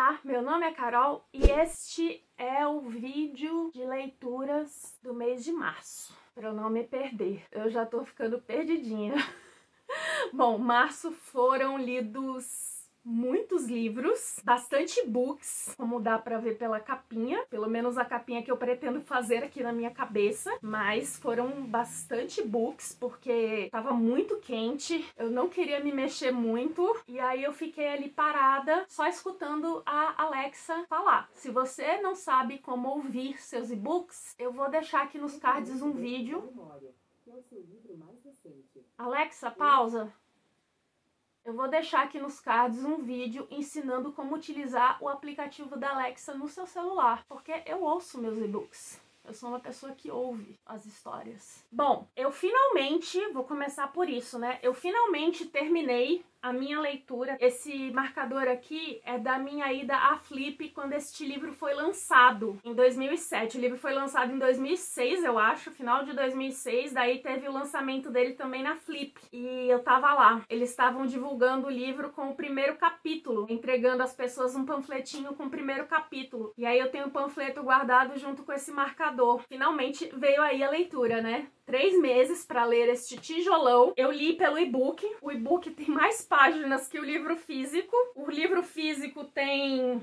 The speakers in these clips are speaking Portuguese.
Olá, meu nome é Carol e este é o vídeo de leituras do mês de março, para eu não me perder. Eu já tô ficando perdidinha. Bom, março foram lidos muitos livros, bastante books, como dá pra ver pela capinha, pelo menos a capinha que eu pretendo fazer aqui na minha cabeça, mas foram bastante books, porque tava muito quente, eu não queria me mexer muito, e aí eu fiquei ali parada, só escutando a Alexa falar. Se você não sabe como ouvir seus e-books, eu vou deixar aqui nos cards um vídeo. Alexa, pausa. Eu vou deixar aqui nos cards um vídeo ensinando como utilizar o aplicativo da Alexa no seu celular, porque eu ouço meus e-books. Eu sou uma pessoa que ouve as histórias. Bom, eu finalmente, vou começar por isso, né? Eu finalmente terminei a minha leitura. Esse marcador aqui é da minha ida à Flip quando este livro foi lançado, em 2007. O livro foi lançado em 2006, eu acho, final de 2006. Daí teve o lançamento dele também na Flip. E eu tava lá. Eles estavam divulgando o livro com o primeiro capítulo, entregando às pessoas um panfletinho com o primeiro capítulo. E aí eu tenho o panfleto guardado junto com esse marcador. Finalmente veio aí a leitura, né? 3 meses para ler este tijolão. Eu li pelo e-book. O e-book tem mais páginas que o livro físico. O livro físico tem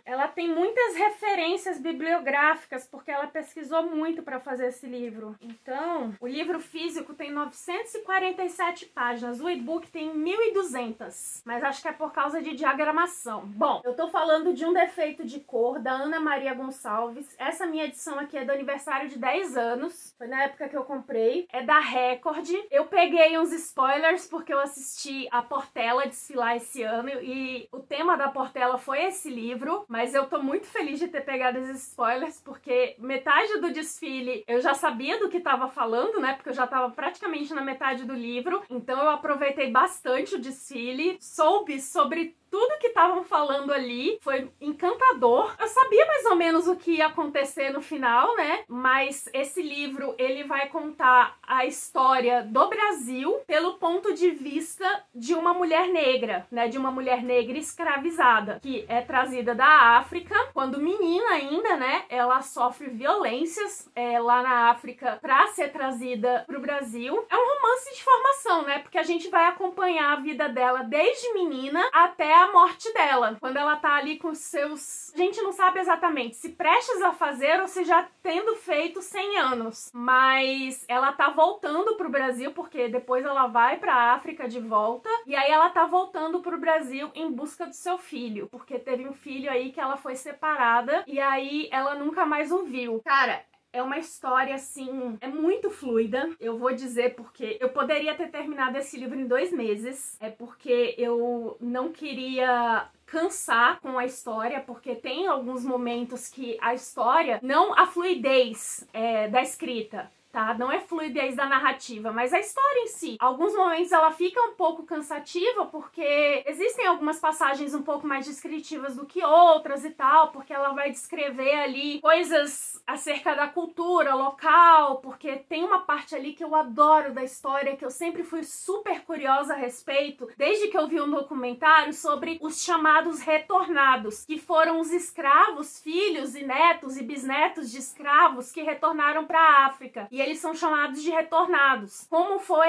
muitas referências bibliográficas, porque ela pesquisou muito para fazer esse livro. Então, o livro físico tem 947 páginas. O e-book tem 1.200. Mas acho que é por causa de diagramação. Bom, eu tô falando de Um Defeito de Cor, da Ana Maria Gonçalves. Essa minha edição aqui é do aniversário de 10 anos. Foi na época que eu comprei. É da Record. Eu peguei uns spoilers porque eu assisti a Portela desfilar esse ano e o tema da Portela foi esse livro, mas eu tô muito feliz de ter pegado esses spoilers porque metade do desfile eu já sabia do que tava falando, né? Porque eu já tava praticamente na metade do livro, então eu aproveitei bastante o desfile, soube sobre tudo que estavam falando ali, foi encantador. Eu sabia mais ou menos o que ia acontecer no final, né? Mas esse livro, ele vai contar a história do Brasil pelo ponto de vista de uma mulher negra, né? De uma mulher negra escravizada, que é trazida da África. Quando menina ainda, né? Ela sofre violências lá na África pra ser trazida pro Brasil. É um romance de formação, né? Porque a gente vai acompanhar a vida dela desde menina até a morte dela, quando ela tá ali com seus... A gente não sabe exatamente se prestes a fazer ou se já tendo feito 100 anos, mas ela tá voltando pro Brasil, porque depois ela vai pra África de volta, e aí ela tá voltando pro Brasil em busca do seu filho, porque teve um filho aí que ela foi separada, e aí ela nunca mais o viu. Cara, é uma história, assim, é muito fluida. Eu vou dizer porque eu poderia ter terminado esse livro em 2 meses. É porque eu não queria cansar com a história, porque tem alguns momentos que a história, não a fluidez da escrita, tá? Não é fluidez da narrativa, mas a história em si. Alguns momentos ela fica um pouco cansativa, porque existem algumas passagens um pouco mais descritivas do que outras e tal, porque ela vai descrever ali coisas acerca da cultura local, porque tem uma parte ali que eu adoro da história, que eu sempre fui super curiosa a respeito, desde que eu vi um documentário sobre os chamados retornados, que foram os escravos, filhos e netos e bisnetos de escravos que retornaram para a África. E eles são chamados de retornados. Como foi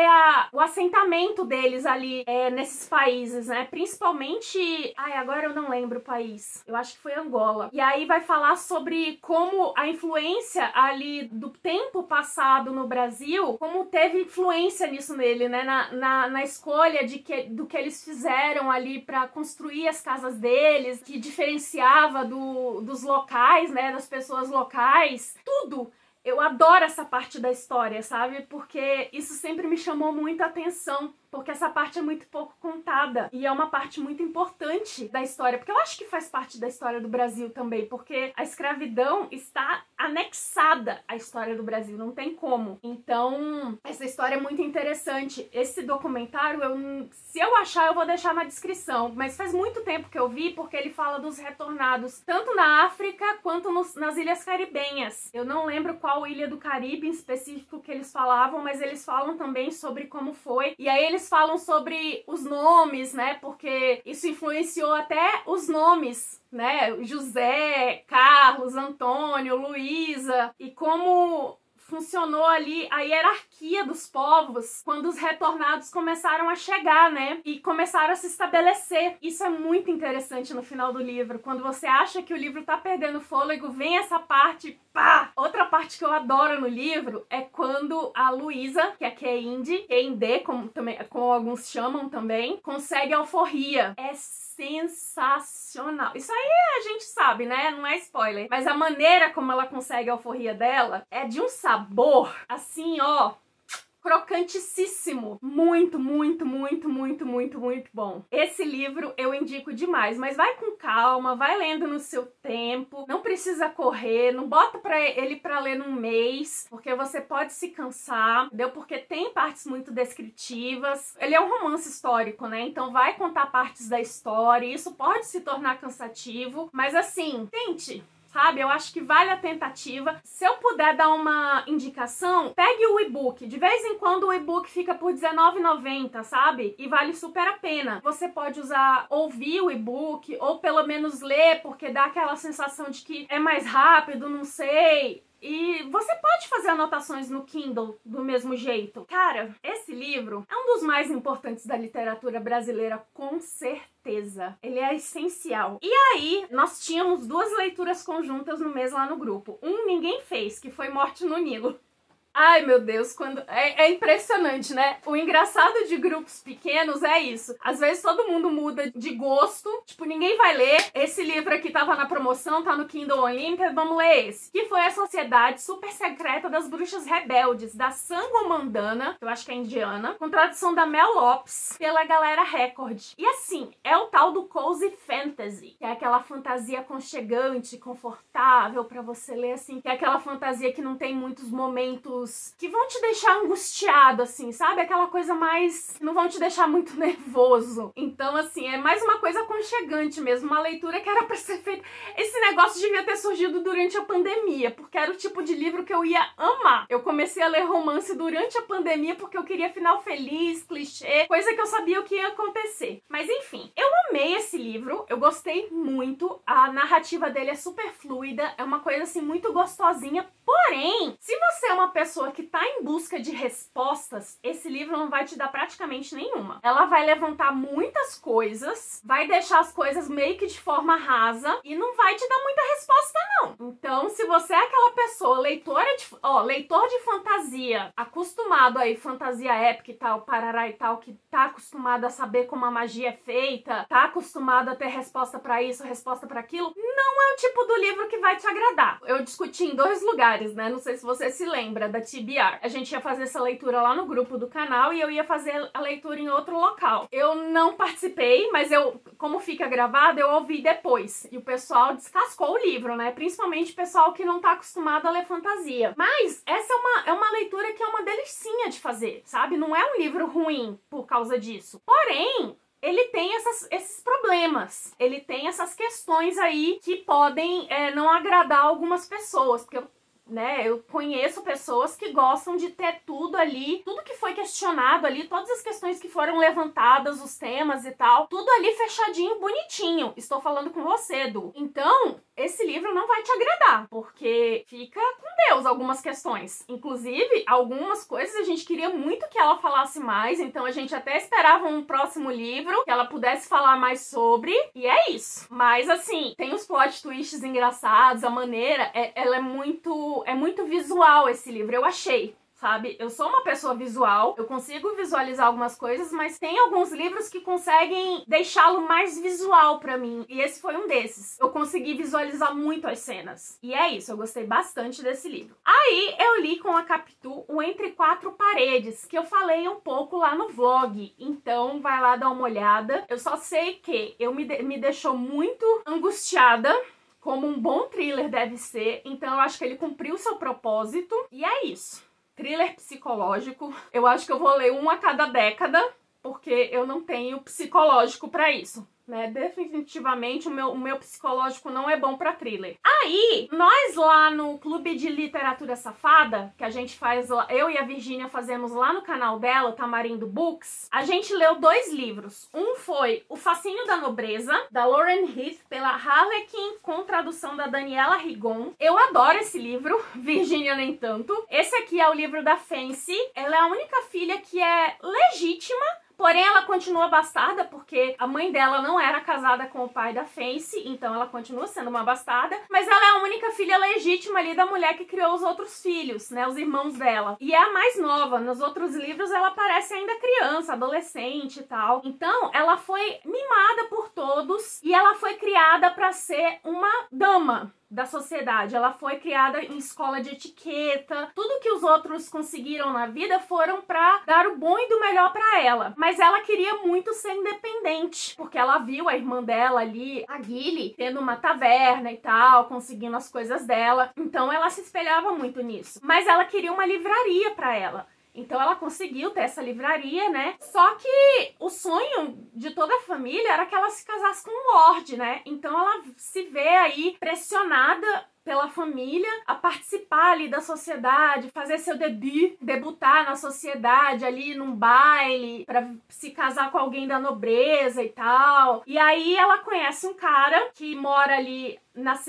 o assentamento deles ali nesses países, né? Principalmente... Ai, agora eu não lembro o país. Eu acho que foi Angola. E aí vai falar sobre como a influência ali do tempo passado no Brasil, como teve influência nisso nele, né? Na escolha do que eles fizeram ali para construir as casas deles, que diferenciava dos locais, né? Das pessoas locais. Tudo! Eu adoro essa parte da história, sabe? Porque isso sempre me chamou muito a atenção, porque essa parte é muito pouco contada e é uma parte muito importante da história, porque eu acho que faz parte da história do Brasil também, porque a escravidão está anexada à história do Brasil, não tem como. Então, essa história é muito interessante. Esse documentário, se eu achar, eu vou deixar na descrição, mas faz muito tempo que eu vi, porque ele fala dos retornados, tanto na África quanto nas Ilhas Caribenhas. Eu não lembro qual qual ilha do Caribe em específico que eles falavam, mas eles falam também sobre como foi. E aí eles falam sobre os nomes, né? Porque isso influenciou até os nomes, né? José, Carlos, Antônio, Luísa, e como funcionou ali a hierarquia dos povos quando os retornados começaram a chegar, né? E começaram a se estabelecer. Isso é muito interessante no final do livro. Quando você acha que o livro tá perdendo fôlego, vem essa parte, pá! Outra parte que eu adoro no livro é quando a Luísa, que é Queinde, como alguns chamam também, consegue alforria. É sensacional. Isso aí a gente sabe, né? Não é spoiler. Mas a maneira como ela consegue a alforria dela é de um sabor, assim, ó, crocantíssimo. Muito, muito, muito, muito, muito, muito bom. Esse livro eu indico demais, mas vai com calma, vai lendo no seu tempo, não precisa correr, não bota ele pra ler num mês, porque você pode se cansar, entendeu? Porque tem partes muito descritivas. Ele é um romance histórico, né? Então vai contar partes da história, e isso pode se tornar cansativo, mas assim, tente. Sabe? Eu acho que vale a tentativa. Se eu puder dar uma indicação, pegue o e-book. De vez em quando o e-book fica por R$19,90, sabe? E vale super a pena. Você pode ouvir o e-book, ou pelo menos ler, porque dá aquela sensação de que é mais rápido, não sei. E você pode fazer anotações no Kindle do mesmo jeito. Cara, esse livro é um dos mais importantes da literatura brasileira, com certeza. Ele é essencial. E aí, nós tínhamos 2 leituras conjuntas no mês lá no grupo. Ninguém fez, que foi Morte no Nilo. Ai, meu Deus, é impressionante, né? O engraçado de grupos pequenos é isso. Às vezes todo mundo muda de gosto, tipo, ninguém vai ler. Esse livro aqui tava na promoção, tá no Kindle Unlimited, vamos ler esse. Que foi A Sociedade Super Secreta das Bruxas Rebeldes, da Sangomandana, que eu acho que é indiana, com tradução da Mel Lopes, pela Galera Record. E assim, é o tal do Cozy Fantasy, que é aquela fantasia aconchegante, confortável pra você ler, assim, que é aquela fantasia que não tem muitos momentos que vão te deixar angustiado, assim, sabe? Aquela coisa mais... não vão te deixar muito nervoso. Então, assim, é mais uma coisa aconchegante mesmo, uma leitura que era pra ser feita... Esse negócio devia ter surgido durante a pandemia, porque era o tipo de livro que eu ia amar. Eu comecei a ler romance durante a pandemia porque eu queria final feliz, clichê, coisa que eu sabia o que ia acontecer. Mas, enfim, eu amei esse livro, eu gostei muito, a narrativa dele é super fluida, é uma coisa, assim, muito gostosinha. Porém, se você é uma pessoa que tá em busca de respostas, esse livro não vai te dar praticamente nenhuma. Ela vai levantar muitas coisas, vai deixar as coisas meio que de forma rasa e não vai te dar muita resposta, não. Então, se você é aquela pessoa, leitor de fantasia, acostumado aí, fantasia épica e tal, parará e tal, que tá acostumado a saber como a magia é feita, tá acostumado a ter resposta pra isso, resposta pra aquilo, não é o tipo do livro que vai te agradar. Eu discuti em 2 lugares, né? Não sei se você se lembra da TBR. A gente ia fazer essa leitura lá no grupo do canal e eu ia fazer a leitura em outro local. Eu não participei, mas como fica gravado, eu ouvi depois. E o pessoal descascou o livro, né? Principalmente o pessoal que não tá acostumado a ler fantasia. Mas essa é uma leitura que é uma delicinha de fazer, sabe? Não é um livro ruim por causa disso. Porém, ele tem esses problemas, ele tem essas questões aí que podem não agradar algumas pessoas, porque eu conheço pessoas que gostam de ter tudo ali, tudo que foi questionado ali, todas as questões que foram levantadas, os temas e tal, tudo ali fechadinho, bonitinho. Estou falando com você, Edu. Então, esse livro não vai te agradar, porque fica com Deus algumas questões. Inclusive, algumas coisas a gente queria muito que ela falasse mais, então a gente até esperava um próximo livro que ela pudesse falar mais sobre, e é isso. Mas, assim, tem os plot twists engraçados, a maneira, ela é muito visual esse livro, eu achei. Sabe? Eu sou uma pessoa visual, eu consigo visualizar algumas coisas, mas tem alguns livros que conseguem deixá-lo mais visual pra mim, e esse foi um desses. Eu consegui visualizar muito as cenas. E é isso, eu gostei bastante desse livro. Aí eu li com a Capitu o Entre Quatro Paredes, que eu falei um pouco lá no vlog, então vai lá dar uma olhada. Eu só sei que me deixou muito angustiada, como um bom thriller deve ser, então eu acho que ele cumpriu o seu propósito, e é isso. Thriller psicológico. Eu acho que eu vou ler um a cada década, porque eu não tenho psicológico pra isso. né? Definitivamente o meu psicológico não é bom pra thriller. Aí, nós lá no Clube de Literatura Safada, que a gente faz, eu e a Virgínia fazemos lá no canal dela, Tamarindo Books, a gente leu 2 livros. Um foi O Fascínio da Nobreza, da Lauren Heath, pela Harlequin, com tradução da Daniela Rigon. Eu adoro esse livro, Virgínia nem tanto. Esse aqui é o livro da Fancy. Ela é a única filha que é legítima, porém ela continua bastarda, porque a mãe dela não era casada com o pai da Fancy, então ela continua sendo uma bastarda, mas ela é a única filha legítima ali da mulher que criou os outros filhos, né, os irmãos dela. E é a mais nova. Nos outros livros ela parece ainda criança, adolescente e tal. Então ela foi mimada por todos e ela foi criada para ser uma dama da sociedade. Ela foi criada em escola de etiqueta. Tudo que os outros conseguiram na vida foram pra dar o bom e do melhor pra ela. Mas ela queria muito ser independente, porque ela viu a irmã dela ali, a Gilly, tendo uma taverna e tal, conseguindo as coisas dela. Então ela se espelhava muito nisso. Mas ela queria uma livraria pra ela. Então ela conseguiu ter essa livraria, né? Só que o sonho de toda a família era que ela se casasse com um lord, né? Então ela se vê aí pressionada pela família a participar ali da sociedade, fazer seu debut, debutar na sociedade ali num baile, pra se casar com alguém da nobreza e tal. E aí ela conhece um cara que mora ali nas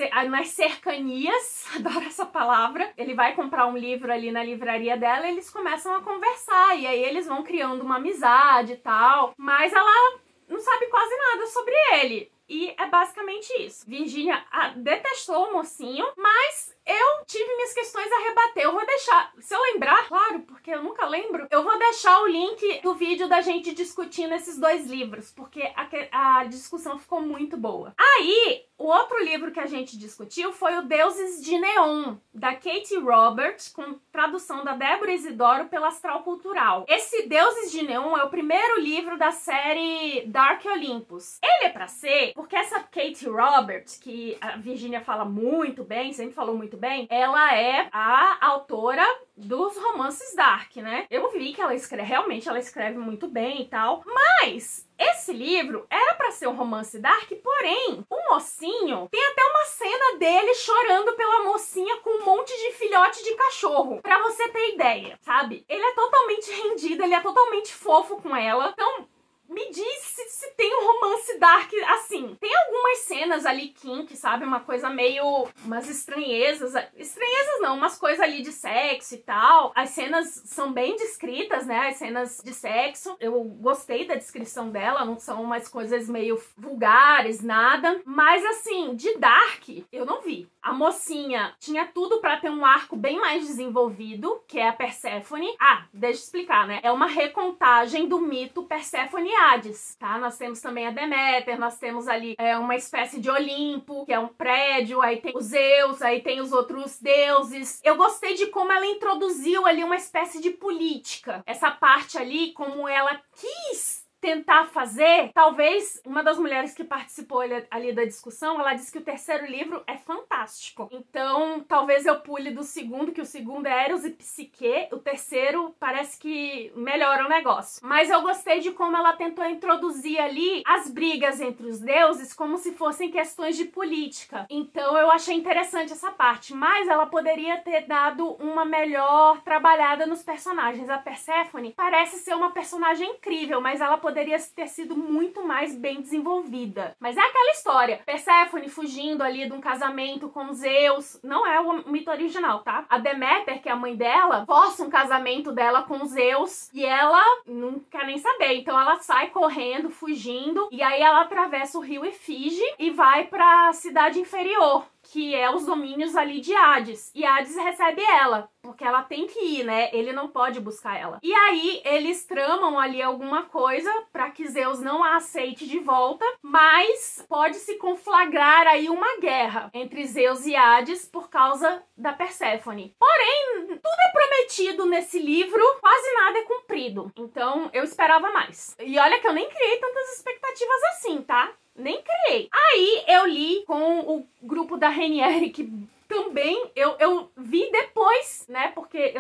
cercanias, adoro essa palavra. Ele vai comprar um livro ali na livraria dela e eles começam a conversar, e aí eles vão criando uma amizade e tal, mas ela não sabe quase nada sobre ele. E é basicamente isso. Virgínia detestou o mocinho, mas eu tive minhas questões a rebater. Eu vou deixar, se eu lembrar, claro, porque eu nunca lembro, eu vou deixar o link do vídeo da gente discutindo esses 2 livros, porque a discussão ficou muito boa. Aí, o outro livro que a gente discutiu foi o Deuses de Neon, da Katie Roberts, com tradução da Débora Isidoro pela Astral Cultural. Esse Deuses de Neon é o primeiro livro da série Dark Olympus. Ele é pra ser, porque essa Katie Roberts, que a Virgínia fala muito bem, sempre falou muito bem, ela é a autora dos romances dark, né? Eu vi que ela escreve, realmente ela escreve muito bem e tal, mas esse livro era pra ser um romance dark, porém, o mocinho tem até uma cena dele chorando pela mocinha com um monte de filhote de cachorro, pra você ter ideia, sabe? Ele é totalmente rendido, ele é totalmente fofo com ela, então me diz se tem um romance dark assim. Tem algumas cenas ali kink, sabe? Uma coisa meio... umas estranhezas. Estranhezas não, umas coisas ali de sexo e tal. As cenas são bem descritas, né? As cenas de sexo. Eu gostei da descrição dela. Não são umas coisas meio vulgares, nada. Mas assim, de dark, eu não vi. A mocinha tinha tudo pra ter um arco bem mais desenvolvido, que é a Perséfone. Ah, deixa eu explicar, né? É uma recontagem do mito Perséfone e Hades, tá? Nós temos também a Deméter, nós temos ali uma espécie de Olimpo, que é um prédio, aí tem os Zeus, aí tem os outros deuses. Eu gostei de como ela introduziu ali uma espécie de política. Essa parte ali, como ela quis tentar fazer, talvez uma das mulheres que participou ali da discussão, ela disse que o 3º livro é fantástico. Então, talvez eu pule do 2º, que o 2º é Eros e Psique, o 3º parece que melhora o negócio. Mas eu gostei de como ela tentou introduzir ali as brigas entre os deuses como se fossem questões de política. Então, eu achei interessante essa parte, mas ela poderia ter dado uma melhor trabalhada nos personagens. A Perséfone parece ser uma personagem incrível, mas ela poderia ter sido muito mais bem desenvolvida. Mas é aquela história. Perséfone fugindo ali de um casamento com Zeus. Não é o mito original, tá? A Deméter, que é a mãe dela, força um casamento dela com Zeus e ela não quer nem saber. Então ela sai correndo, fugindo, e aí ela atravessa o rio Efígie e vai pra cidade inferior, que é os domínios ali de Hades. E Hades recebe ela, porque ela tem que ir, né? Ele não pode buscar ela. E aí, eles tramam ali alguma coisa pra que Zeus não a aceite de volta, mas pode se conflagrar aí uma guerra entre Zeus e Hades por causa da Perséfone. Porém, tudo é prometido nesse livro, quase nada é cumprido. Então, eu esperava mais. E olha que eu nem criei tantas expectativas assim, tá? Nem criei. Aí eu li com o grupo da Renieri, que também eu vi depois, né? Porque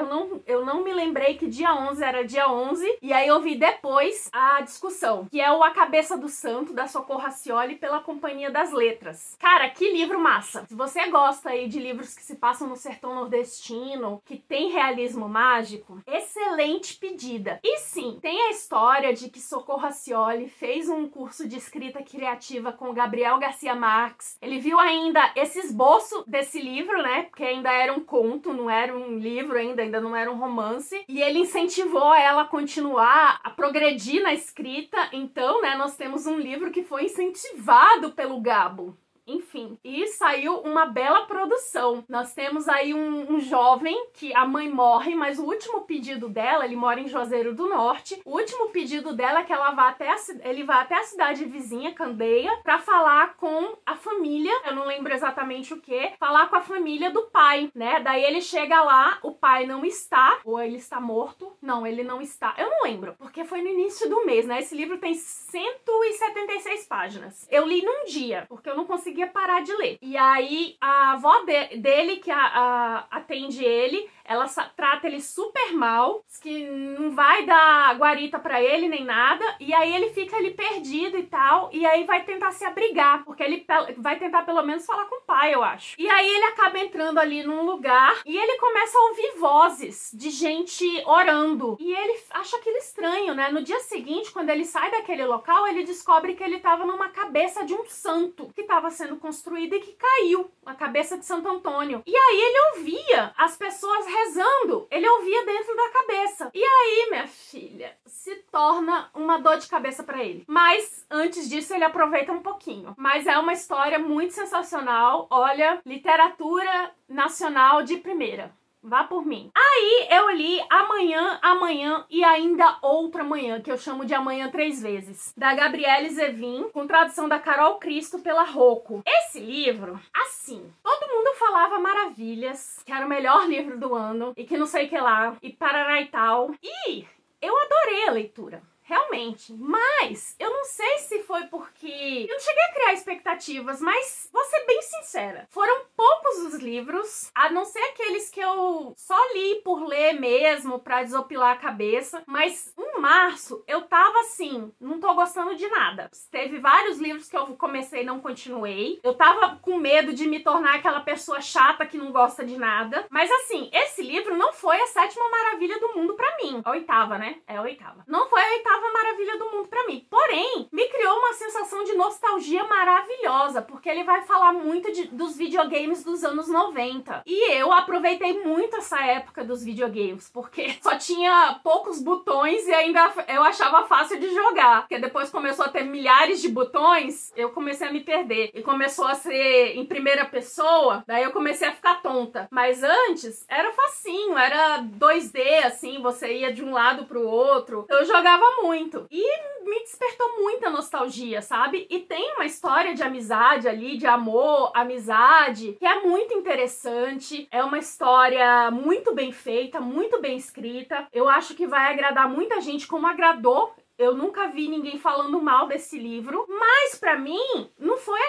eu não me lembrei que dia 11 era dia 11. E aí eu vi depois a discussão, que é o A Cabeça do Santo, da Socorro Racioli, pela Companhia das Letras. Cara, que livro massa! Se você gosta aí de livros que se passam no sertão nordestino, que tem realismo mágico, excelente pedida. E sim, tem a história de que Socorro Racioli fez um curso de escrita criativa com o Gabriel Garcia Marques. Ele viu ainda esse esboço desse livro, né? Porque ainda era um conto, não era um livro ainda não era um romance. E ele incentivou ela a continuar, a progredir na escrita. Então, né, nós temos um livro que foi incentivado pelo Gabo. Enfim, e saiu uma bela produção. Nós temos aí um jovem que a mãe morre, mas o último pedido dela, ele mora em Juazeiro do Norte, o último pedido dela é que ele vá até a cidade vizinha, Candeia, pra falar com a família, eu não lembro exatamente o que, falar com a família do pai, né? Daí ele chega lá, o pai não está, ou ele está morto, não, ele não está, eu não lembro, porque foi no início do mês, né? Esse livro tem 176 páginas. Eu li num dia, porque eu não consegui parar de ler. E aí a avó dele, que atende ele, ela trata ele super mal, diz que não vai dar guarita pra ele nem nada, e aí ele fica ali perdido e tal, e aí vai tentar se abrigar, porque ele vai tentar pelo menos falar com o pai, eu acho. E aí ele acaba entrando ali num lugar, e ele começa a ouvir vozes de gente orando, e ele acha aquilo estranho, né? No dia seguinte, quando ele sai daquele local, ele descobre que ele tava numa cabeça de um santo, que tava sendo construída e que caiu, a cabeça de Santo Antônio. E aí ele ouvia as pessoas rezando, ele ouvia dentro da cabeça. E aí, minha filha, se torna uma dor de cabeça pra ele. Mas, antes disso, ele aproveita um pouquinho. Mas é uma história muito sensacional. Olha, literatura nacional de primeira. Vá por mim. Aí eu li Amanhã e Ainda Outra Manhã, que eu chamo de Amanhã 3 vezes, da Gabriele Zevin, com tradução da Carol Cristo pela Rocco. Esse livro, assim, todo mundo falava maravilhas, que era o melhor livro do ano, e que não sei o que lá, e parará e tal. E eu adorei a leitura. Realmente, mas eu não sei se foi porque eu não cheguei a criar expectativas, mas vou ser bem sincera, foram poucos os livros, a não ser aqueles que eu só li por ler mesmo, pra desopilar a cabeça, mas em março eu tava assim, não tô gostando de nada. Teve vários livros que eu comecei e não continuei, eu tava com medo de me tornar aquela pessoa chata que não gosta de nada, mas assim, esse livro não foi a 7ª maravilha do mundo pra mim, a 8ª, né? É a 8ª. Não foi a 8ª maravilha do mundo pra mim. Porém, me criou uma sensação de nostalgia maravilhosa, porque ele vai falar muito dos videogames dos anos 90. E eu aproveitei muito essa época dos videogames, porque só tinha poucos botões e ainda eu achava fácil de jogar. Porque depois começou a ter milhares de botões, eu comecei a me perder. E começou a ser em primeira pessoa, daí eu comecei a ficar tonta. Mas antes, era facinho, era 2D, assim, você ia de um lado pro outro. Eu jogava muito. E me despertou muita nostalgia, sabe? E tem uma história de amizade ali, de amor, amizade, que é muito interessante. É uma história muito bem feita, muito bem escrita. Eu acho que vai agradar muita gente, como agradou. Eu nunca vi ninguém falando mal desse livro, mas pra mim não foi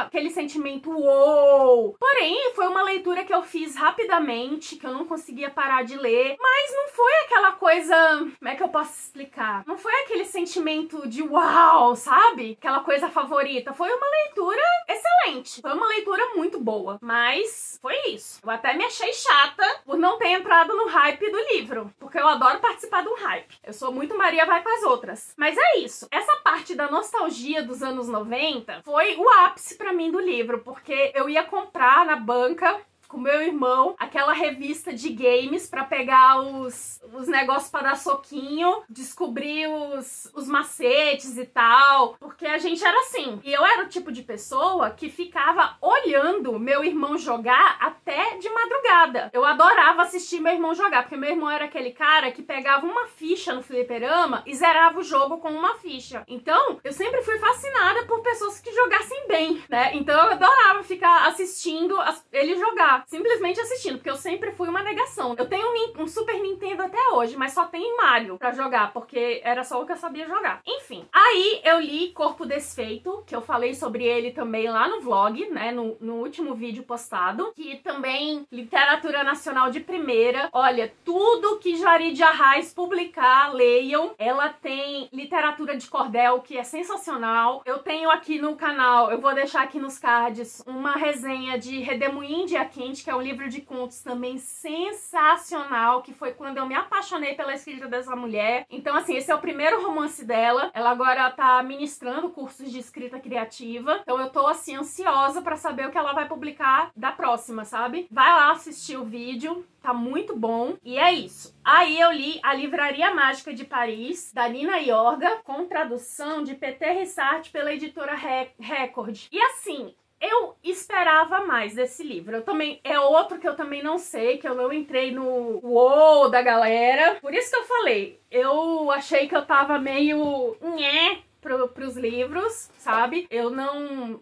aquele sentimento uou. Porém, foi uma leitura que eu fiz rapidamente, que eu não conseguia parar de ler, mas não foi aquela coisa, como é que eu posso explicar? Não foi aquele sentimento de uau, sabe? Aquela coisa favorita. Foi uma leitura excelente, foi uma leitura muito boa, mas foi isso. Eu até me achei chata por não ter entrado no hype do livro, porque eu adoro participar do hype. Eu sou muito Maria vai com as outras. Mas é isso, essa parte da nostalgia dos anos 90 foi o ápice pra mim do livro, porque eu ia comprar na banca com meu irmão aquela revista de games pra pegar os negócios pra dar soquinho, descobrir os macetes e tal, porque a gente era assim. E eu era o tipo de pessoa que ficava olhando meu irmão jogar até de madrugada. Eu adorava assistir meu irmão jogar, porque meu irmão era aquele cara que pegava uma ficha no fliperama e zerava o jogo com uma ficha. Então, eu sempre fui fascinada por pessoas que jogassem bem, né? Então eu adorava ficar assistindo assistindo ele jogar. Simplesmente assistindo, porque eu sempre fui uma negação. Eu tenho um Super Nintendo até hoje, mas só tem Mario pra jogar, porque era só o que eu sabia jogar. Enfim, aí eu li Corpo Desfeito, que eu falei sobre ele também lá no vlog, né, no último vídeo postado, que também literatura nacional de primeira. Olha, tudo que Jari de Arraes publicar, leiam. Ela tem literatura de cordel, que é sensacional. Eu tenho aqui no canal, eu vou deixar aqui nos cards, uma resenha de Redemoinho Dia Quente, que é um livro de contos também sensacional, que foi quando eu me apaixonei pela escrita dessa mulher. Então, assim, esse é o primeiro romance dela. Ela agora tá ministrando cursos de escrita criativa. Então eu tô, assim, ansiosa pra saber o que ela vai publicar da próxima, sabe? Vai lá assistir o vídeo. Tá muito bom. E é isso. Aí eu li A Livraria Mágica de Paris, da Nina Yorga, com tradução de Peter Rissart pela editora Record. E assim, eu esperava mais desse livro. É outro que eu também não sei, que eu não entrei no uou da galera. Por isso que eu falei, eu achei que eu tava meio nhé pros livros, sabe? Eu não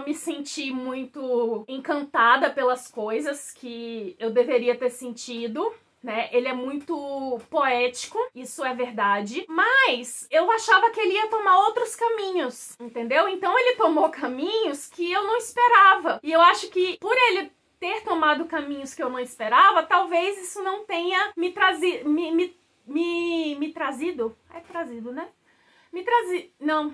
me senti muito encantada pelas coisas que eu deveria ter sentido, né? Ele é muito poético, isso é verdade, mas eu achava que ele ia tomar outros caminhos, entendeu? Então ele tomou caminhos que eu não esperava. E eu acho que por ele ter tomado caminhos que eu não esperava, talvez isso não tenha me trazido... Me trazido? É trazido, né? Não...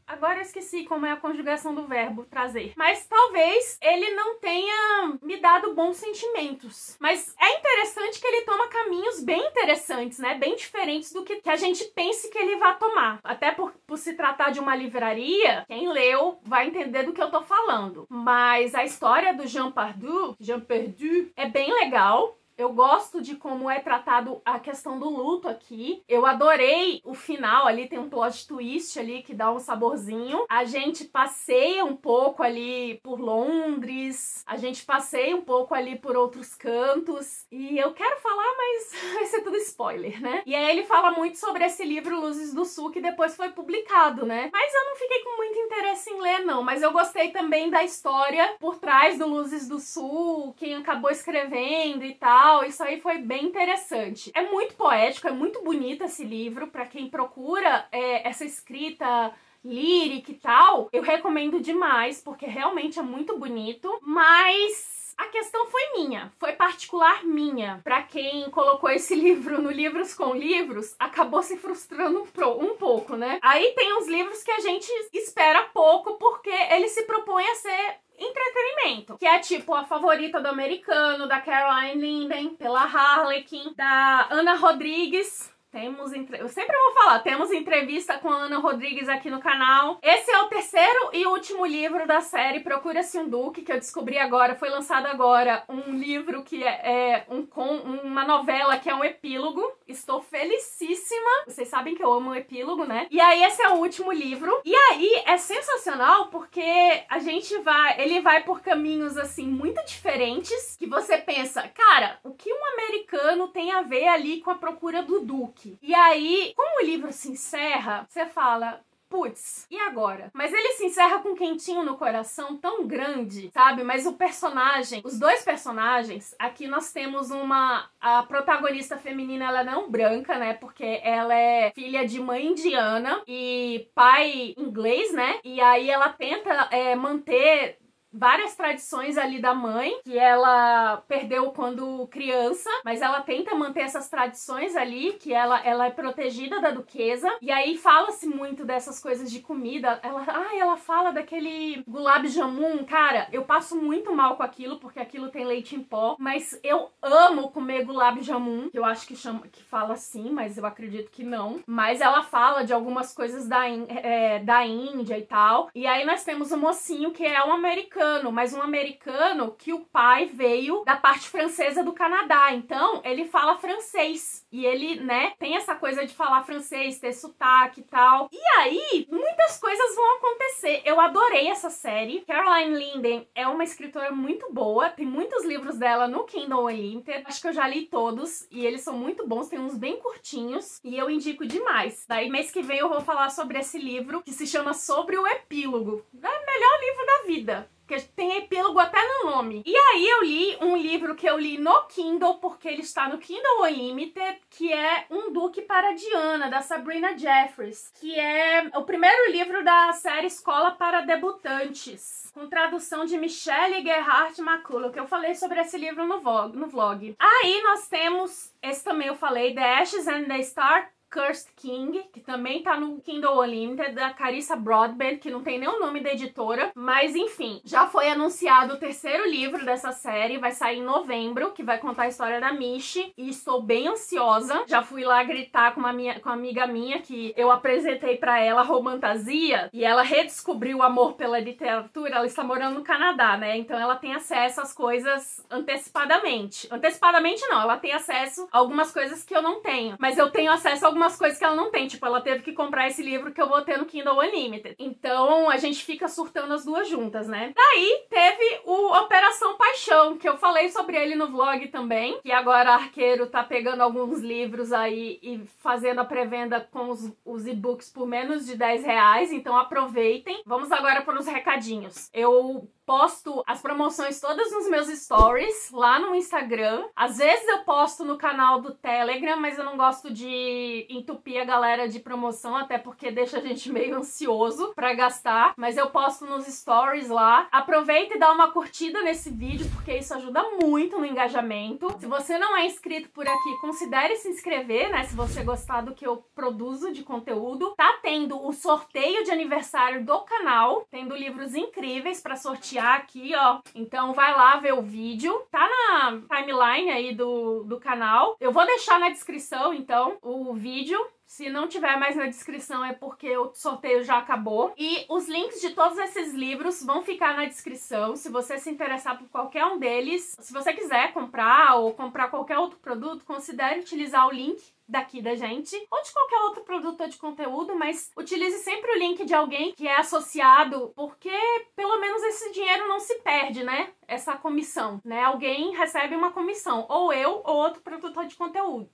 Agora eu esqueci como é a conjugação do verbo trazer. Mas talvez ele não tenha me dado bons sentimentos. Mas é interessante que ele toma caminhos bem interessantes, né? Bem diferentes do que a gente pense que ele vai tomar. Até por se tratar de uma livraria, quem leu vai entender do que eu tô falando. Mas a história do Jean Perdu é bem legal. Eu gosto de como é tratado a questão do luto aqui. Eu adorei o final ali, tem um plot twist ali que dá um saborzinho. A gente passeia um pouco ali por Londres, a gente passeia um pouco ali por outros cantos. E eu quero falar, mas vai ser tudo spoiler, né? E aí ele fala muito sobre esse livro Luzes do Sul, que depois foi publicado, né? Mas eu não fiquei com muito interesse em ler, não. Mas eu gostei também da história por trás do Luzes do Sul, quem acabou escrevendo e tal. Isso aí foi bem interessante. É muito poético, é muito bonito esse livro. Pra quem procura essa escrita lírica e tal, eu recomendo demais, porque realmente é muito bonito. Mas a questão foi minha, foi particular minha. Pra quem colocou esse livro no Livros com Livros, acabou se frustrando um pouco, né? Aí tem uns livros que a gente espera pouco, porque ele se propõe a ser entretenimento, que é tipo A Favorita do Americano, da Caroline Linden, pela Harlequin, da Ana Rodrigues. Eu sempre vou falar, temos entrevista com a Ana Rodrigues aqui no canal. Esse é o terceiro e último livro da série Procura-se um Duque, que eu descobri agora, foi lançado agora um livro que uma novela que é um epílogo. Estou felicíssima. Vocês sabem que eu amo o epílogo, né? E aí esse é o último livro. E aí é sensacional porque ele vai por caminhos assim muito diferentes, que você pensa, cara, o que um americano tem a ver ali com a procura do Duque? E aí, como o livro se encerra, você fala, putz, e agora? Mas ele se encerra com um quentinho no coração tão grande, sabe? Mas os dois personagens, aqui nós temos a protagonista feminina, ela não branca, né? Porque ela é filha de mãe indiana e pai inglês, né? E aí ela tenta manter várias tradições ali da mãe, que ela perdeu quando criança, mas ela tenta manter essas tradições ali, que ela é protegida da duquesa, e aí fala-se muito dessas coisas de comida, ela fala daquele gulab jamun, cara, eu passo muito mal com aquilo, porque aquilo tem leite em pó, mas eu amo comer gulab jamun, que eu acho que fala assim, mas eu acredito que não, mas ela fala de algumas coisas da Índia e tal, e aí nós temos um mocinho que é um americano, mas um americano que o pai veio da parte francesa do Canadá, então ele fala francês, e ele, né, tem essa coisa de falar francês, ter sotaque e tal, e aí muitas coisas vão acontecer. Eu adorei essa série. Caroline Linden é uma escritora muito boa, tem muitos livros dela no Kindle Unlimited, acho que eu já li todos, e eles são muito bons, tem uns bem curtinhos, e eu indico demais. Daí mês que vem eu vou falar sobre esse livro, que se chama Sobre o Epílogo. É o melhor livro da vida. porque tem epílogo até no nome. E aí eu li um livro que eu li no Kindle, porque ele está no Kindle Unlimited, que é Um Duque para Diana, da Sabrina Jeffries, que é o primeiro livro da série Escola para Debutantes, com tradução de Michelle Gerhardt McCulloch, que eu falei sobre esse livro no vlog. Aí nós temos, esse também eu falei, The Ashes and the Star Cursed King, que também tá no Kindle Unlimited, da Carissa Broadbent, que não tem nem o nome da editora, mas enfim, já foi anunciado o terceiro livro dessa série, vai sair em novembro, que vai contar a história da Mishi, e estou bem ansiosa. Já fui lá gritar com uma amiga minha, que eu apresentei pra ela Romantasia, e ela redescobriu o amor pela literatura. Ela está morando no Canadá, né, então ela tem acesso às coisas antecipadamente. Antecipadamente não, ela tem acesso a algumas coisas que eu não tenho, mas eu tenho acesso a algumas coisas que ela não tem, tipo, ela teve que comprar esse livro que eu vou ter no Kindle Unlimited. Então, a gente fica surtando as duas juntas, né? Daí, teve o Operação Paixão, que eu falei sobre ele no vlog também, que agora a Arqueiro tá pegando alguns livros aí e fazendo a pré-venda com os e-books por menos de R$10, então aproveitem. Vamos agora para os recadinhos. Eu posto as promoções todas nos meus stories, lá no Instagram. Às vezes eu posto no canal do Telegram, mas eu não gosto de entupir a galera de promoção, até porque deixa a gente meio ansioso pra gastar. Mas eu posto nos stories lá. Aproveita e dá uma curtida nesse vídeo, porque isso ajuda muito no engajamento. Se você não é inscrito por aqui, considere se inscrever, né? Se você gostar do que eu produzo de conteúdo. Tá tendo o sorteio de aniversário do canal, tendo livros incríveis pra sortear aqui, ó. Então vai lá ver o vídeo. Tá na timeline aí do canal. Eu vou deixar na descrição, então, o vídeo. Se não tiver mais na descrição é porque o sorteio já acabou. E os links de todos esses livros vão ficar na descrição. Se você se interessar por qualquer um deles, se você quiser comprar ou comprar qualquer outro produto, considere utilizar o link daqui da gente, ou de qualquer outro produtor de conteúdo, mas utilize sempre o link de alguém que é associado, porque pelo menos esse dinheiro não se perde, né? Essa comissão, né? Alguém recebe uma comissão, ou eu ou outro produtor de conteúdo.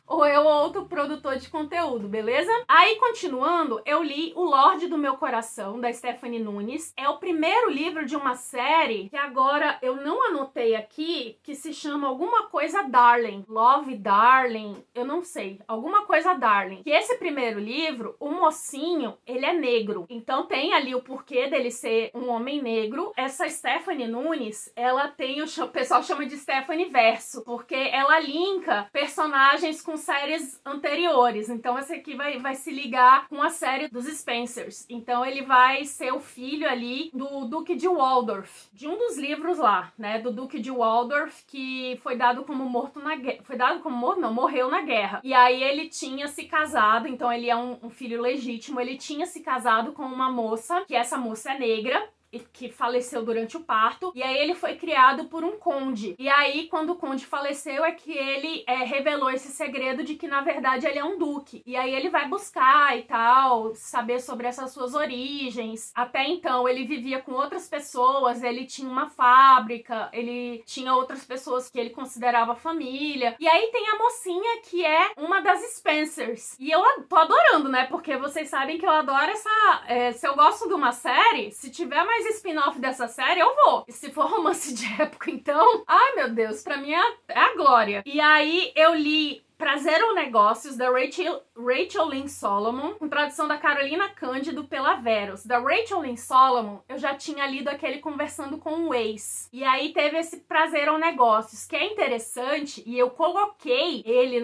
Ou eu ou outro produtor de conteúdo, beleza? Aí, continuando, eu li O Lorde do Meu Coração, da Stephanie Nunes. É o primeiro livro de uma série que agora eu não anotei aqui, que se chama alguma coisa Darling. Love Darling, eu não sei. Alguma coisa Darling. Que esse primeiro livro, o mocinho, ele é negro. Então tem ali o porquê dele ser um homem negro. Essa Stephanie Nunes, ela tem, o pessoal chama de Stephanie Verso, porque ela linka personagens com séries anteriores. Então esse aqui vai se ligar com a série dos Spencers. Então ele vai ser o filho ali do Duque de Waldorf, de um dos livros lá, né, do Duque de Waldorf, que foi dado como morto na guerra. Foi dado como morto? Não, morreu na guerra. E aí ele tinha se casado, então ele é um filho legítimo, ele tinha se casado com uma moça, que essa moça é negra, que faleceu durante o parto, e aí ele foi criado por um conde. E aí, quando o conde faleceu, é que ele revelou esse segredo de que, na verdade, ele é um duque. E aí ele vai buscar e tal, saber sobre essas suas origens. Até então, ele vivia com outras pessoas, ele tinha uma fábrica, ele tinha outras pessoas que ele considerava família. E aí tem a mocinha, que é uma das Spencers. E eu tô adorando, né? Porque vocês sabem que eu adoro essa... se eu gosto de uma série, se tiver mais spin-off dessa série, eu vou. E se for romance de época, então... Ai, meu Deus, pra mim é a glória. E aí eu li Prazer ou Negócios, da Rachel Lynn Solomon, com tradução da Carolina Cândido pela Verus. Da Rachel Lynn Solomon, eu já tinha lido aquele Conversando com o Ex. E aí teve esse Prazer ou Negócios, que é interessante, e eu coloquei ele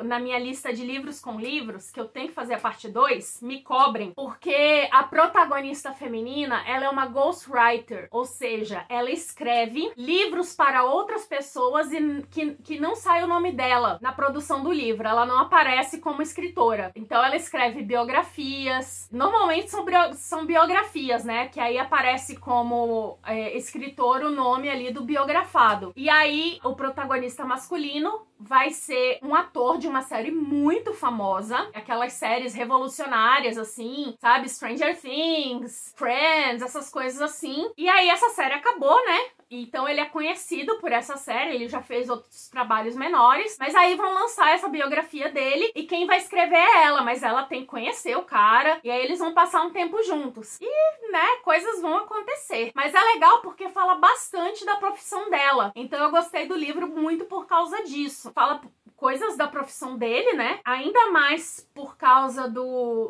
na minha lista de livros com livros, que eu tenho que fazer a parte 2, me cobrem, porque a protagonista feminina, ela é uma ghostwriter, ou seja, ela escreve livros para outras pessoas e que não sai o nome dela na produção do livro, ela não aparece como escritora. Então ela escreve biografias, normalmente são biografias, né, que aí aparece como escritor o nome ali do biografado. E aí o protagonista masculino vai ser um ator de uma série muito famosa, aquelas séries revolucionárias assim, sabe, Stranger Things, Friends, essas coisas assim. E aí essa série acabou, né? Então ele é conhecido por essa série, ele já fez outros trabalhos menores, mas aí vão lançar essa biografia dele e quem vai escrever é ela, mas ela tem que conhecer o cara e aí eles vão passar um tempo juntos. E, né, coisas vão acontecer. Mas é legal porque fala bastante da profissão dela. Então eu gostei do livro muito por causa disso. Fala coisas da profissão dele, né? Ainda mais por causa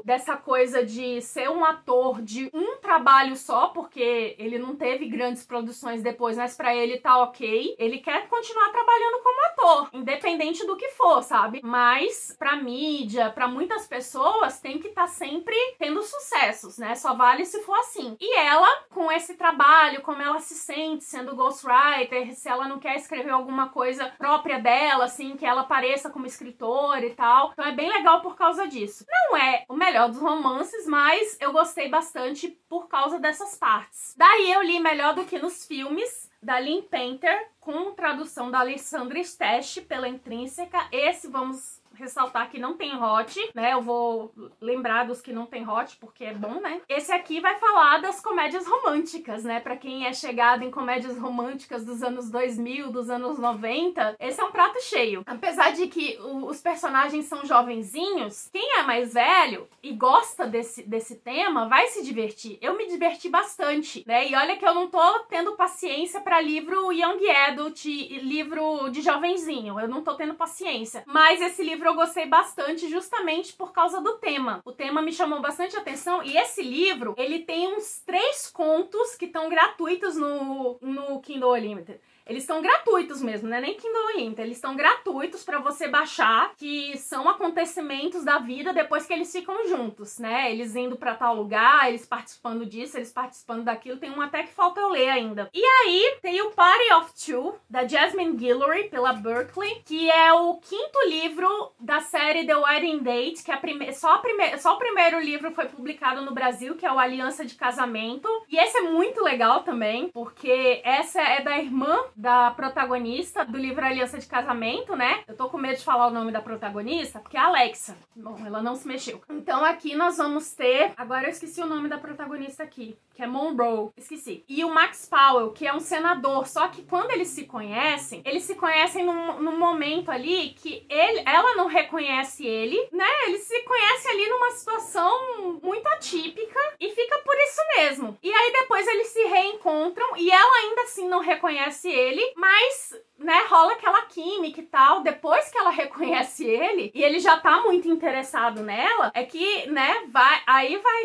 dessa coisa de ser um ator de um trabalho só, porque ele não teve grandes produções depois, mas pra ele tá ok. Ele quer continuar trabalhando como ator, independente do que for, sabe? Mas pra mídia, pra muitas pessoas, tem que estar sempre tendo sucessos, né? Só vale se for assim. E ela, com esse trabalho, como ela se sente sendo ghostwriter, se ela não quer escrever alguma coisa própria dela, assim, que ela apareça como escritora e tal. Então é bem legal por causa disso. Não é o melhor dos romances, mas eu gostei bastante por causa dessas partes. Daí eu li Melhor do que nos Filmes, da Lynn Painter, com tradução da Alessandra Stech pela Intrínseca. Esse, vamos ressaltar que não tem hot, né? Eu vou lembrar dos que não tem hot, porque é bom, né? Esse aqui vai falar das comédias românticas, né? Pra quem é chegado em comédias românticas dos anos 2000, dos anos 90, esse é um prato cheio. Apesar de que os personagens são jovenzinhos, quem é mais velho e gosta desse tema vai se divertir. Eu me diverti bastante, né? E olha que eu não tô tendo paciência pra livro young adult, livro de jovenzinho. Eu não tô tendo paciência. Mas esse livro eu gostei bastante justamente por causa do tema. O tema me chamou bastante atenção e esse livro, ele tem uns 3 contos que estão gratuitos no Kindle Unlimited. Eles estão gratuitos mesmo, não é nem Kindle Unlimited, eles estão gratuitos pra você baixar, que são acontecimentos da vida depois que eles ficam juntos, né? Eles indo pra tal lugar, eles participando disso, eles participando daquilo, tem um até que falta eu ler ainda. E aí, tem o Party of Two, da Jasmine Guillory, pela Berkeley, que é o 5º livro da série The Wedding Date, que é só o primeiro livro foi publicado no Brasil, que é o Aliança de Casamento. E esse é muito legal também, porque essa é da irmã da protagonista do livro Aliança de Casamento, né? Eu tô com medo de falar o nome da protagonista, porque é a Alexa. Bom, ela não se mexeu. Então aqui nós vamos ter... Agora eu esqueci o nome da protagonista aqui, que é Monroe. Esqueci. E o Max Powell, que é um senador. Só que quando eles se conhecem num momento ali que ela não reconhece ele, né? Eles se conhecem ali numa situação muito atípica e fica por isso mesmo. E aí depois eles se reencontram e ela ainda assim não reconhece ele, mas, né, rola aquela química e tal. Depois que ela reconhece ele e ele já tá muito interessado nela, é que, né,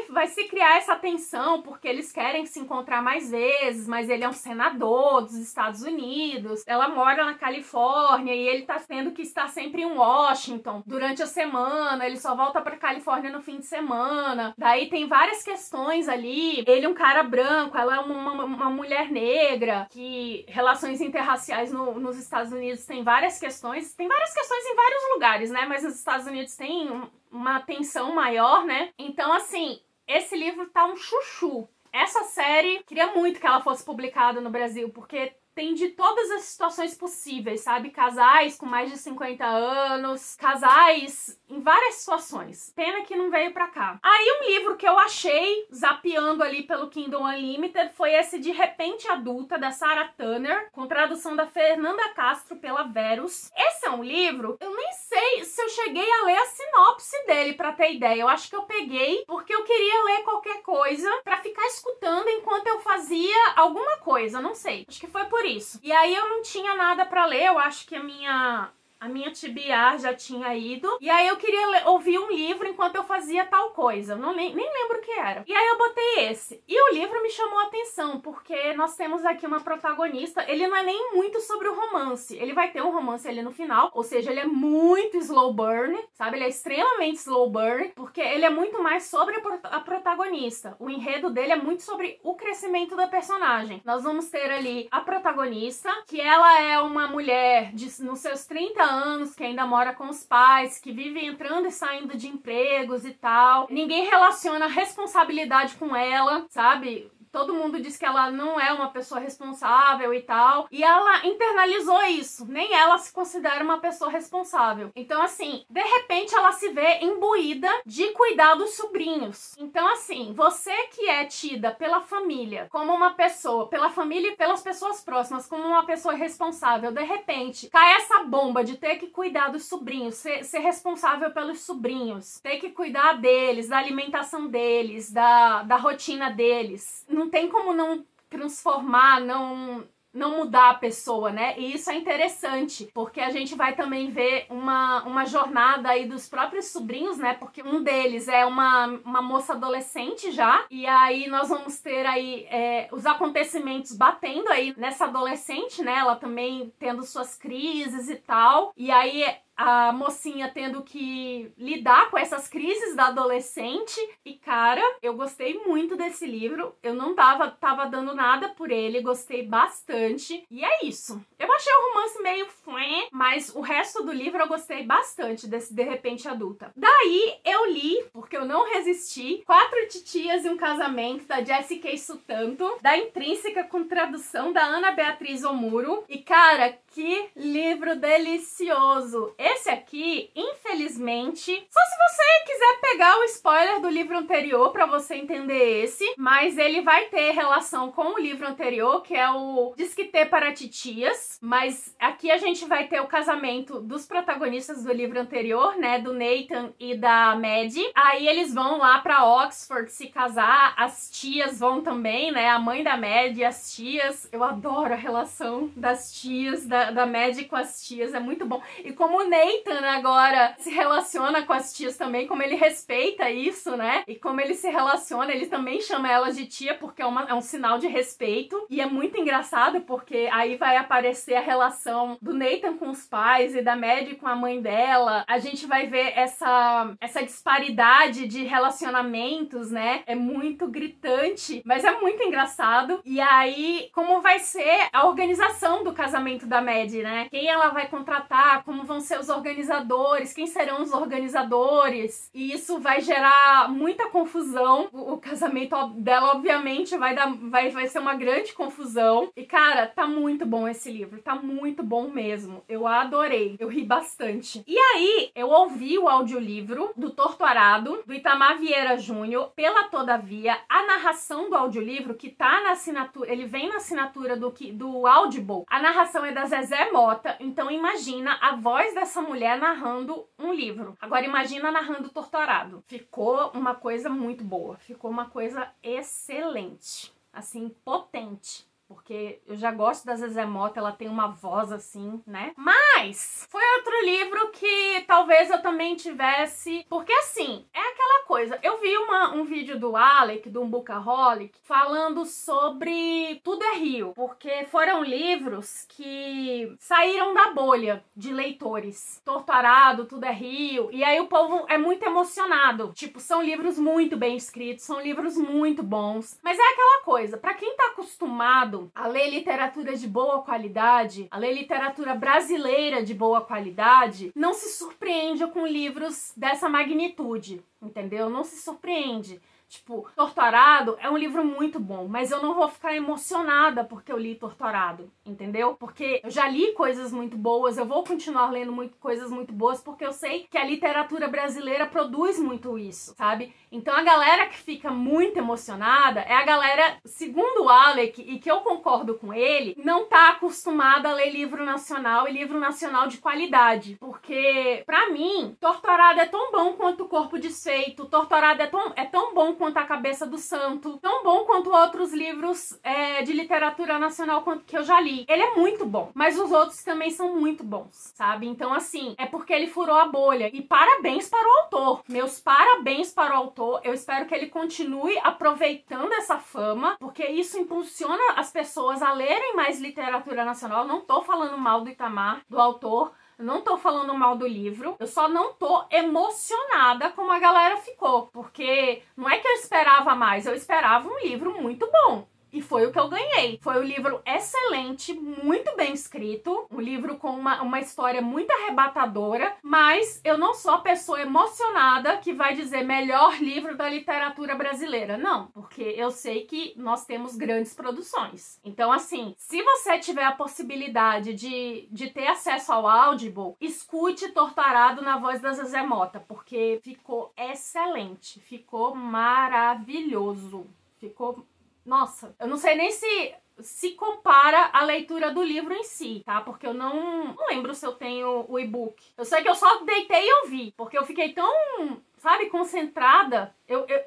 vai se criar essa tensão, porque eles querem se encontrar mais vezes, mas ele é um senador dos Estados Unidos, ela mora na Califórnia e ele tá tendo que estar sempre em Washington durante a semana, ele só volta pra Califórnia no fim de semana. Daí tem várias questões ali, ele é um cara branco, ela é uma mulher negra, que relações interraciais nos Estados Unidos tem várias questões em vários lugares, né, mas nos Estados Unidos tem uma tensão maior, né. Então, assim, esse livro tá um chuchu. Essa série, queria muito que ela fosse publicada no Brasil, porque tem de todas as situações possíveis, sabe? Casais com mais de 50 anos, casais em várias situações. Pena que não veio pra cá. Aí um livro que eu achei, zapeando ali pelo Kindle Unlimited, foi esse De Repente Adulta, da Sarah Turner, com tradução da Fernanda Castro pela Verus. Esse é um livro, eu nem sei se eu cheguei a ler a sinopse dele, pra ter ideia. Eu acho que eu peguei porque eu queria ler qualquer coisa pra ficar escutando enquanto eu fazia alguma coisa, não sei. Acho que foi por isso. E aí eu não tinha nada pra ler, eu acho que a minha TBR já tinha ido. E aí eu queria ouvir um livro enquanto eu fazia tal coisa. Eu nem lembro o que era. E aí eu botei esse. E o livro me chamou a atenção, porque nós temos aqui uma protagonista. Ele não é nem muito sobre o romance. Ele vai ter um romance ali no final. Ou seja, ele é muito slow burn, sabe? Ele é extremamente slow burn, porque ele é muito mais sobre a protagonista. O enredo dele é muito sobre o crescimento da personagem. Nós vamos ter ali a protagonista, que ela é uma mulher nos seus 30 anos, que ainda mora com os pais, que vive entrando e saindo de empregos e tal. Ninguém relaciona a responsabilidade com ela, sabe? todo mundo diz que ela não é uma pessoa responsável e tal, e ela internalizou isso, nem ela se considera uma pessoa responsável. Então, assim, de repente ela se vê imbuída de cuidar dos sobrinhos. Então, assim, você que é tida pela família como uma pessoa, pela família e pelas pessoas próximas como uma pessoa responsável, de repente cai essa bomba de ter que cuidar dos sobrinhos, ser responsável pelos sobrinhos, ter que cuidar deles, da alimentação deles, da rotina deles. Não tem como não transformar, não mudar a pessoa, né? E isso é interessante, porque a gente vai também ver uma jornada aí dos próprios sobrinhos, né? Porque um deles é uma moça adolescente já, e aí nós vamos ter aí os acontecimentos batendo aí nessa adolescente, né? Ela também tendo suas crises e tal, e aí a mocinha tendo que lidar com essas crises da adolescente. E, cara, eu gostei muito desse livro. Eu não tava dando nada por ele, gostei bastante. E é isso. Eu achei o romance meio fué, mas o resto do livro eu gostei bastante desse De Repente Adulta. Daí eu li, porque eu não resisti, 4 Titias e um Casamento, da Jessie K. Sutanto, da Intrínseca, com tradução da Ana Beatriz Omuro. E, cara, que livro delicioso! Esse aqui, infelizmente, só se você quiser pegar o spoiler do livro anterior pra você entender esse, mas ele vai ter relação com o livro anterior, que é o Disquetê para Titias, mas aqui a gente vai ter o casamento dos protagonistas do livro anterior, né, do Nathan e da Maddie. Aí eles vão lá pra Oxford se casar, as tias vão também, né, a mãe da Maddie e as tias. Eu adoro a relação das tias, da Maddie com as tias, é muito bom. E como o Nathan agora se relaciona com as tias também, como ele respeita isso, né? E como ele se relaciona, ele também chama elas de tia, porque é um sinal de respeito. E é muito engraçado, porque aí vai aparecer a relação do Nathan com os pais e da Maddie com a mãe dela. A gente vai ver essa disparidade de relacionamentos, né? É muito gritante, mas é muito engraçado. E aí, como vai ser a organização do casamento da Maddie, né? Quem ela vai contratar, como vão ser os organizadores, quem serão os organizadores, e isso vai gerar muita confusão. O casamento dela, obviamente, vai ser uma grande confusão. E, cara, tá muito bom esse livro, tá muito bom mesmo. Eu adorei, eu ri bastante. E aí, eu ouvi o audiolivro do Torturado, do Itamar Vieira Júnior, pela Todavia. A narração do audiolivro, que tá na assinatura, ele vem na assinatura do Audible, a narração é da Zezé Mota, então imagina a voz dessa mulher narrando um livro. Agora imagina narrando Torturado. Ficou uma coisa muito boa, ficou uma coisa excelente, assim, potente. Porque eu já gosto da Zezé Mota, ela tem uma voz assim, né? Mas foi outro livro que talvez eu também tivesse... Porque assim, é aquela coisa. Eu vi um vídeo do Alec, do Bookaholic, falando sobre Tudo é Rio. Porque foram livros que saíram da bolha de leitores. Torturado, Tudo é Rio. E aí o povo é muito emocionado. Tipo, são livros muito bem escritos, são livros muito bons. Mas é aquela coisa, pra quem tá acostumado a ler literatura de boa qualidade, a ler literatura brasileira de boa qualidade, não se surpreende com livros dessa magnitude, entendeu? Não se surpreende. Tipo, Torturado é um livro muito bom, mas eu não vou ficar emocionada porque eu li Torturado, entendeu? Porque eu já li coisas muito boas, eu vou continuar lendo coisas muito boas, porque eu sei que a literatura brasileira produz muito isso, sabe? Então a galera que fica muito emocionada é a galera, segundo o Alec, e que eu concordo com ele, não tá acostumada a ler livro nacional e livro nacional de qualidade. Porque, pra mim, Torturado é tão bom quanto O Corpo Desfeito, Torturado é tão bom quanto A Cabeça do Santo, tão bom quanto outros livros de literatura nacional que eu já li. Ele é muito bom, mas os outros também são muito bons, sabe? Então, assim, é porque ele furou a bolha. E parabéns para o autor. Meus parabéns para o autor. Eu espero que ele continue aproveitando essa fama, porque isso impulsiona as pessoas a lerem mais literatura nacional. Eu não tô falando mal do Itamar, do autor, eu não tô falando mal do livro, eu só não tô emocionada como a galera ficou, porque não é que eu esperava mais, eu esperava um livro muito bom. E foi o que eu ganhei. Foi um livro excelente, muito bem escrito, um livro com uma história muito arrebatadora, mas eu não sou a pessoa emocionada que vai dizer melhor livro da literatura brasileira. Não, porque eu sei que nós temos grandes produções. Então, assim, se você tiver a possibilidade de ter acesso ao Audible, escute Torturado na voz da Zezé Mota, porque ficou excelente, ficou maravilhoso, ficou... Nossa, eu não sei nem se compara a leitura do livro em si, tá? Porque eu não lembro se eu tenho o e-book. Eu sei que eu só deitei e ouvi, porque eu fiquei tão, sabe, concentrada.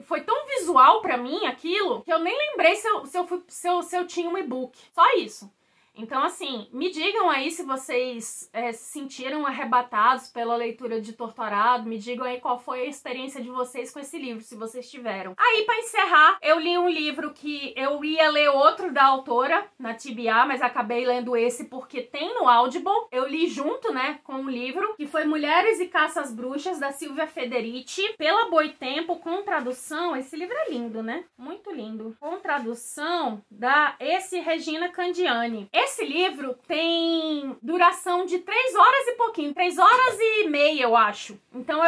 Foi tão visual pra mim aquilo, que eu nem lembrei se eu tinha um e-book. Só isso. Então, assim, me digam aí se vocês se sentiram arrebatados pela leitura de Torturado, me digam aí qual foi a experiência de vocês com esse livro, se vocês tiveram. Aí, pra encerrar, eu li um livro que eu ia ler outro da autora, na TBA, mas acabei lendo esse porque tem no Audible. Eu li junto, né, com o livro, que foi Mulheres e Caça às Bruxas, da Silvia Federici, pela Boitempo, com tradução. Esse livro é lindo, né? Muito lindo. Com tradução da Regina Candiani. Esse livro tem duração de 3 horas e pouquinho, 3 horas e meia, eu acho. Então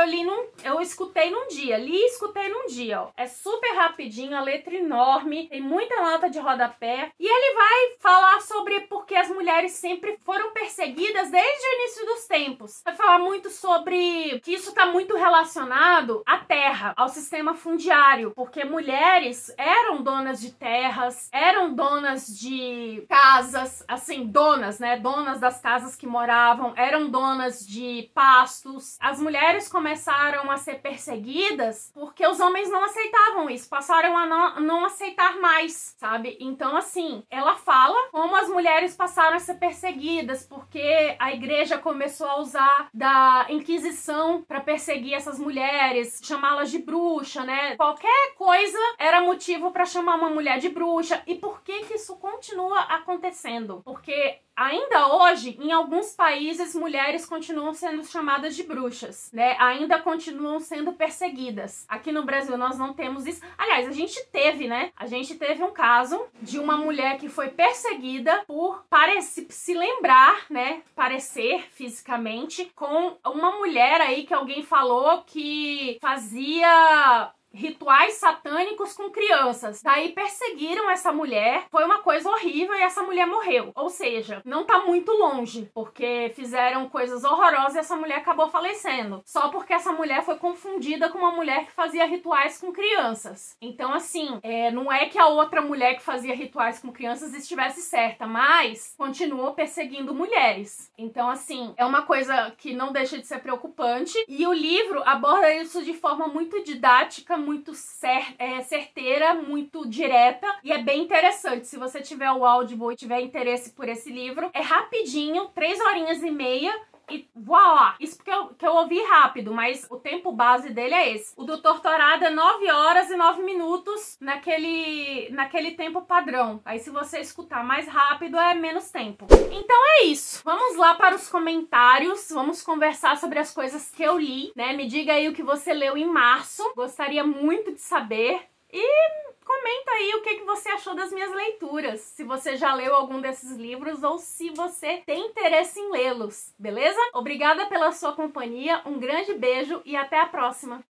eu escutei num dia, li e escutei num dia, ó. É super rapidinho, a letra enorme, tem muita nota de rodapé. E ele vai falar sobre por que as mulheres sempre foram perseguidas desde o início dos tempos. Vai falar muito sobre que isso tá muito relacionado à terra, ao sistema fundiário, porque mulheres eram donas de terras, eram donas de casas, assim, donas, né? Donas das casas que moravam, eram donas de pastos. As mulheres começaram a ser perseguidas porque os homens não aceitavam isso, passaram a não aceitar mais, sabe? Então, assim, ela fala como as mulheres passaram a ser perseguidas porque a igreja começou a usar da Inquisição para perseguir essas mulheres, chamá-las de bruxa, né? Qualquer coisa era motivo para chamar uma mulher de bruxa. E por que que isso continua acontecendo? Porque ainda hoje, em alguns países, mulheres continuam sendo chamadas de bruxas, né? Ainda continuam sendo perseguidas. Aqui no Brasil nós não temos isso. Aliás, a gente teve, né? A gente teve um caso de uma mulher que foi perseguida por se lembrar, né? Parecer fisicamente com uma mulher aí que alguém falou que fazia rituais satânicos com crianças. Daí perseguiram essa mulher, foi uma coisa horrível e essa mulher morreu. Ou seja, não tá muito longe, porque fizeram coisas horrorosas e essa mulher acabou falecendo. Só porque essa mulher foi confundida com uma mulher que fazia rituais com crianças. Então, assim, não é que a outra mulher que fazia rituais com crianças estivesse certa, mas continuou perseguindo mulheres. Então, assim, é uma coisa que não deixa de ser preocupante. E o livro aborda isso de forma muito didática, muito certeira, muito direta, e é bem interessante. Se você tiver o Audible e tiver interesse por esse livro, é rapidinho, 3 horinhas e meia, e voilá! Isso porque eu ouvi rápido, mas o tempo base dele é esse. O do Torturado é 9 horas e 9 minutos naquele tempo padrão. Aí se você escutar mais rápido é menos tempo. Então é isso. Vamos lá para os comentários. Vamos conversar sobre as coisas que eu li, né? Me diga aí o que você leu em março. Gostaria muito de saber. E comenta aí o que você achou das minhas leituras, se você já leu algum desses livros ou se você tem interesse em lê-los, beleza? Obrigada pela sua companhia, um grande beijo e até a próxima!